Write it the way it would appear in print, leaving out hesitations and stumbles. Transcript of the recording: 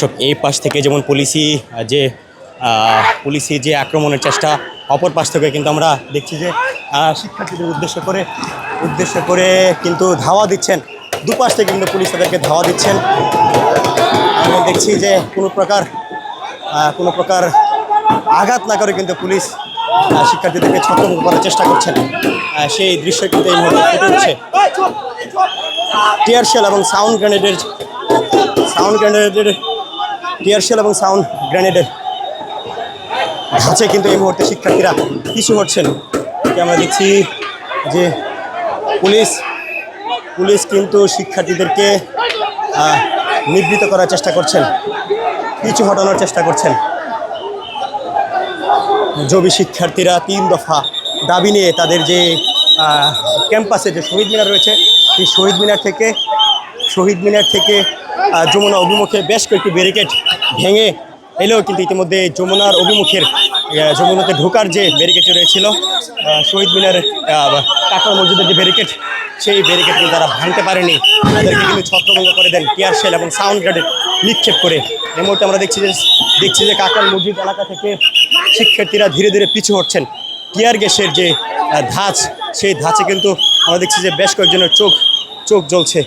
দর্শক, এই পাশ থেকে যেমন পুলিশি যে আক্রমণের চেষ্টা, অপর পাশ থেকে কিন্তু আমরা দেখছি যে শিক্ষার্থীদের উদ্দেশ্য করে কিন্তু ধাওয়া দিচ্ছেন। দুপাশ থেকে কিন্তু পুলিশ তাদেরকে ধাওয়া দিচ্ছেন। আমরা দেখছি যে কোনো প্রকার আঘাত না করে কিন্তু পুলিশ শিক্ষার্থীদেরকে ছত্রভঙ্গ করার চেষ্টা করছেন। সেই দৃশ্য কিন্তু এই মুহূর্তে ফুটে উঠছে। টিয়ার শেল এবং সাউন্ড গ্রেনেডের ধাঁচে কিন্তু এই মুহূর্তে শিক্ষার্থীরা পিছু হচ্ছেন। আমরা দেখছি যে পুলিশ কিন্তু শিক্ষার্থীদেরকে নিবৃত করার চেষ্টা করছেন, পিছু হটানোর চেষ্টা করছেন। জবি শিক্ষার্থীরা 3 দফা দাবি নিয়ে তাদের যে ক্যাম্পাসে যে শহীদ মিনার রয়েছে, সেই শহীদ মিনার থেকে যমুনা অভিমুখে বেশ কয়েকটি ব্যারিকেড ভেঙে এলেও কিন্তু ইতিমধ্যে যমুনাতে ঢোকার যে ব্যারিকেডটি রয়েছিল, শহীদ মিনারের কাকর মসজিদের যে ব্যারিকেড, সেই ব্যারিকেড কিন্তু তারা ভাঙতে পারেনি। তাদেরকে কিন্তু ছত্রভঙ্গ করে দেন টিয়ার শেল এবং সাউন্ড গ্রেনেড নিক্ষেপ করে। এই মুহূর্তে আমরা দেখছি যে কাকর মসজিদ এলাকা থেকে শিক্ষার্থীরা ধীরে ধীরে পিছু হচ্ছেন। টিয়ার গ্যাসের যে ধাঁচ, সেই ধাঁচে কিন্তু আমরা দেখছি যে বেশ কয়েকজনের চোখ জ্বলছে।